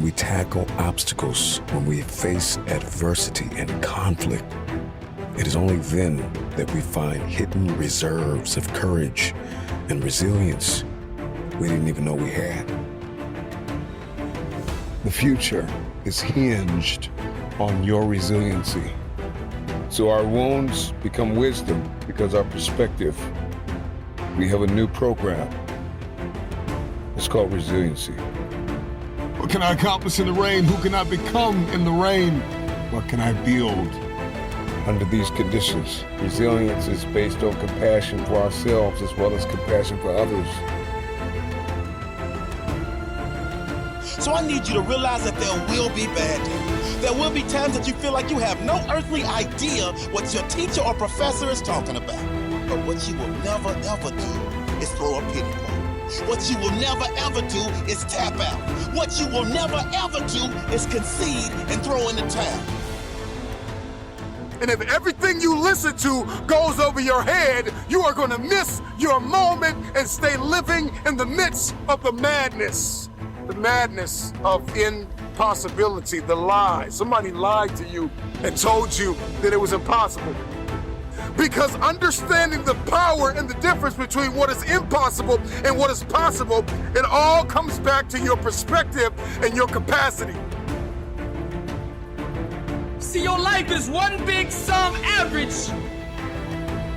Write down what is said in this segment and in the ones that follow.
we tackle obstacles, when we face adversity and conflict, it is only then that we find hidden reserves of courage and resilience we didn't even know we had. The future is hinged on your resiliency. So our wounds become wisdom because our perspective. We have a new program. It's called resiliency. What can I accomplish in the rain? Who can I become in the rain? What can I build? Under these conditions, resilience is based on compassion for ourselves as well as compassion for others. So I need you to realize that there will be bad days. There will be times that you feel like you have no earthly idea what your teacher or professor is talking about. But what you will never, ever do is throw a pity party. What you will never, ever do is tap out. What you will never, ever do is concede and throw in the towel. And if everything you listen to goes over your head, you are going to miss your moment and stay living in the midst of the madness. The madness of impossibility, the lie. Somebody lied to you and told you that it was impossible. Because understanding the power and the difference between what is impossible and what is possible, it all comes back to your perspective and your capacity. See, your life is one big sum average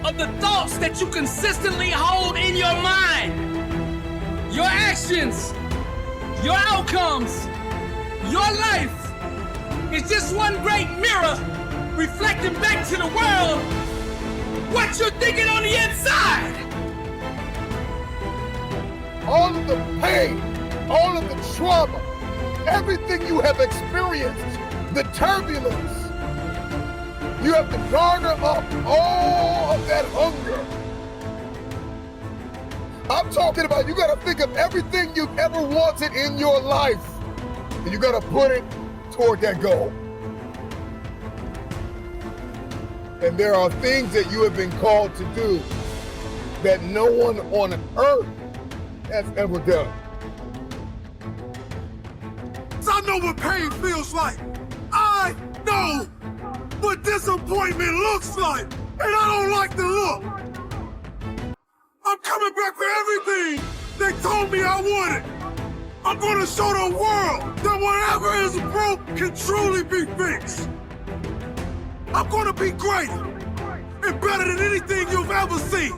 of the thoughts that you consistently hold in your mind. Your actions, your outcomes, your life is just one great mirror reflecting back to the world what you're thinking on the inside. All of the pain, all of the trauma, everything you have experienced, the turbulence, you have to garner up all of that hunger. I'm talking about you gotta think of everything you've ever wanted in your life, and you gotta put it toward that goal. And there are things that you have been called to do that no one on earth has ever done. So I know what pain feels like. I know what disappointment looks like, and I don't like the look. I'm coming back for everything they told me I wanted. I'm gonna show the world that whatever is broke can truly be fixed. I'm gonna be greater and better than anything you've ever seen.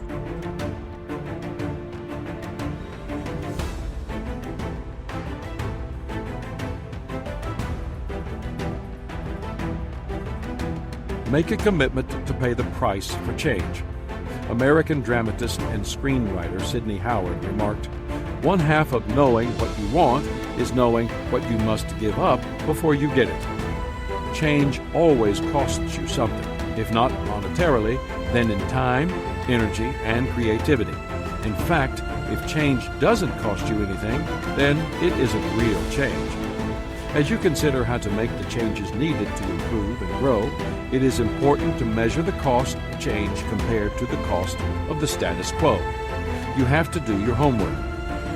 Make a commitment to pay the price for change. American dramatist and screenwriter Sidney Howard remarked, "One half of knowing what you want is knowing what you must give up before you get it." Change always costs you something, if not monetarily, then in time, energy, and creativity. In fact, if change doesn't cost you anything, then it isn't real change. As you consider how to make the changes needed to improve and grow, it is important to measure the cost of change compared to the cost of the status quo. You have to do your homework.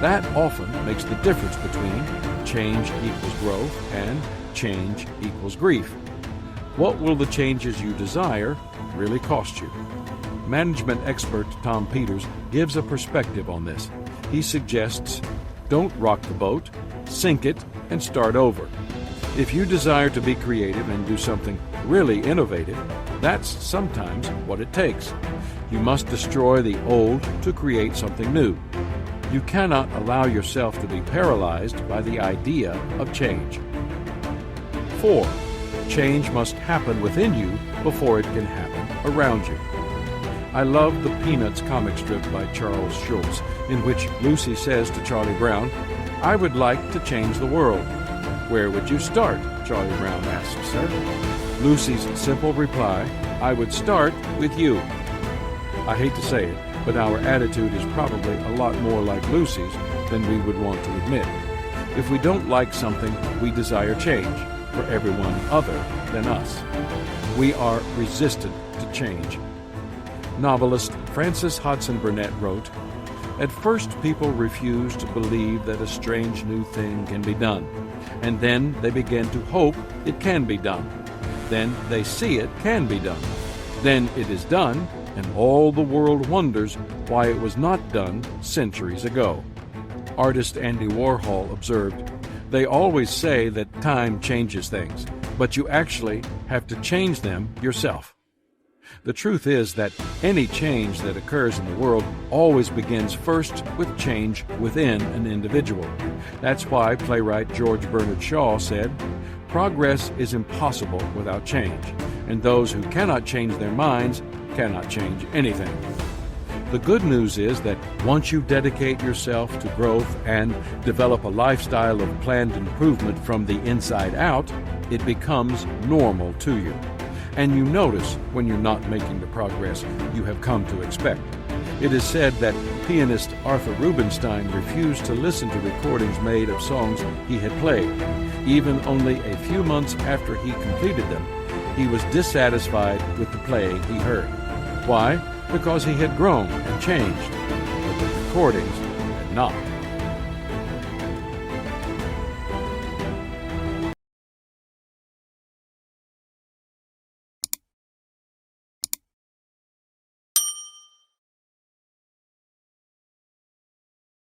That often makes the difference between change equals growth and change equals grief. What will the changes you desire really cost you? Management expert Tom Peters gives a perspective on this. He suggests, don't rock the boat, sink it, and start over. If you desire to be creative and do something really innovative, that's sometimes what it takes. You must destroy the old to create something new. You cannot allow yourself to be paralyzed by the idea of change. 4. Change must happen within you before it can happen around you. I love the Peanuts comic strip by Charles Schulz, in which Lucy says to Charlie Brown, "I would like to change the world." "Where would you start?" Charlie Brown asks her. Lucy's simple reply, "I would start with you." I hate to say it, but our attitude is probably a lot more like Lucy's than we would want to admit. If we don't like something, we desire change for everyone other than us. We are resistant to change. Novelist Frances Hodgson Burnett wrote, At first, people refuse to believe that a strange new thing can be done, and then they begin to hope it can be done. Then they see it can be done. Then it is done, and all the world wonders why it was not done centuries ago. Artist Andy Warhol observed, "They always say that time changes things, but you actually have to change them yourself." The truth is that any change that occurs in the world always begins first with change within an individual. That's why playwright George Bernard Shaw said, "Progress is impossible without change, and those who cannot change their minds cannot change anything." The good news is that once you dedicate yourself to growth and develop a lifestyle of planned improvement from the inside out, it becomes normal to you. And you notice when you're not making the progress you have come to expect. It is said that pianist Arthur Rubinstein refused to listen to recordings made of songs he had played. Even only a few months after he completed them, he was dissatisfied with the playing he heard. Why? Because he had grown and changed, but the recordings had not.